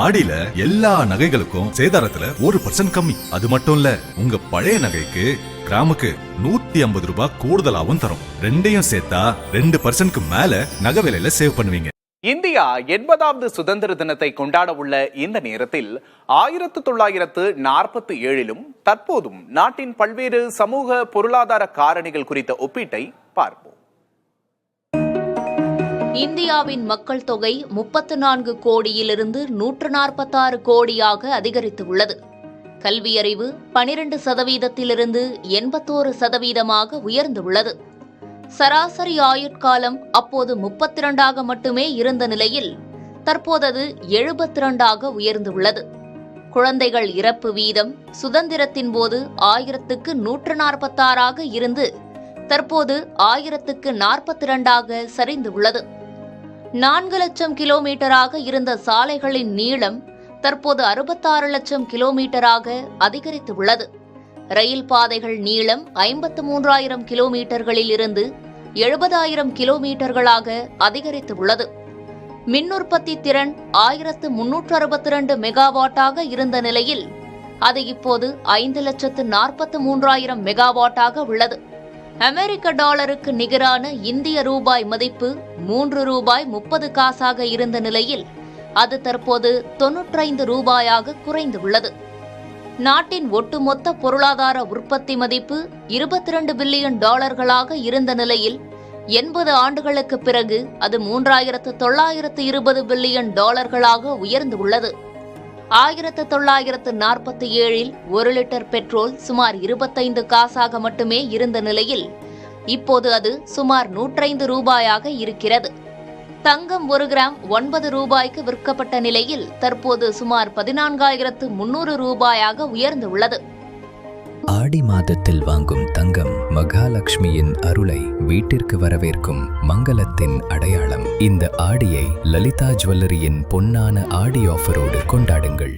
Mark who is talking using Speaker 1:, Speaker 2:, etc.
Speaker 1: ஆடியில எல்லா நகைகளுக்கும் சேதாரத்துல 1% கம்மி. அது மட்டும் இல்ல, உங்க பழைய நகைக்கு கிராமுக்கு 150 ரூபாய் கூடுதலாவும் தரும். ரெண்டையும் சேர்த்தா 2% மேல நகை விலையில சேவ் பண்ணுவீங்க.
Speaker 2: இந்தியா 80வது சுதந்திர தினத்தை கொண்டாட உள்ள இந்த நேரத்தில் 1947லும் தற்போதும் நாட்டின் பல்வேறு சமூக பொருளாதார காரணிகள் குறித்த ஒப்பீட்டை பார்ப்போம்.
Speaker 3: இந்தியாவின் மக்கள் தொகை 34 கோடியிலிருந்து 146 கோடியாக அதிகரித்துள்ளது. கல்வியறிவு 12%இலிருந்து 81% உயர்ந்துள்ளது. சராசரி ஆயுட்காலம் அப்போது 32 மட்டுமே இருந்த நிலையில் தற்போது 72 உயர்ந்துள்ளது. குழந்தைகள் இறப்பு வீதம் சுதந்திரத்தின் போது 1000க்கு 146 இருந்து தற்போது 1000க்கு 42 சரிந்துள்ளது. 4 லட்சம் கிலோமீட்டராக இருந்த சாலைகளின் நீளம் தற்போது 66 லட்சம் கிலோமீட்டராக அதிகரித்துள்ளது. ரயில் பாதைகள் நீளம் 53,000 கிலோமீட்டர்களில் இருந்து 70,000 கிலோமீட்டர்களாக அதிகரித்துள்ளது. மின் உற்பத்தி திறன் 1362 மெகாவாட்டாக இருந்த நிலையில் அது இப்போது 5,43,000 மெகாவாட்டாக உள்ளது. அமெரிக்க டாலருக்கு நிகரான இந்திய ரூபாய் மதிப்பு 3 ரூபாய் 30 காசாக இருந்த நிலையில் அது தற்போது 95 ரூபாயாக குறைந்துள்ளது. நாட்டின் ஒட்டுமொத்த பொருளாதார உற்பத்தி மதிப்பு 22 பில்லியன் டாலர்களாக இருந்த நிலையில் 80 ஆண்டுகளுக்கு பிறகு அது 3,920 பில்லியன் டாலர்களாக உயர்ந்துள்ளது. 1947இல் 1 லிட்டர் பெட்ரோல் சுமார் 25 காசாக மட்டுமே இருந்த நிலையில் இப்போது அது சுமார் 105 ரூபாயாக இருக்கிறது. தங்கம் 1 கிராம் 9 ரூபாய்க்கு விற்கப்பட்ட நிலையில் தற்போது சுமார் 14,300 ரூபாயாக உயர்ந்துள்ளது.
Speaker 4: ஆடி மாதத்தில் வாங்கும் தங்கம் மகாலட்சுமியின் அருளை வீட்டிற்கு வரவேற்கும் மங்களத்தின் அடையாளம். இந்த ஆடியை லலிதா ஜுவல்லரியின் பொன்னான ஆடி ஆஃபரோடு கொண்டாடுங்கள்.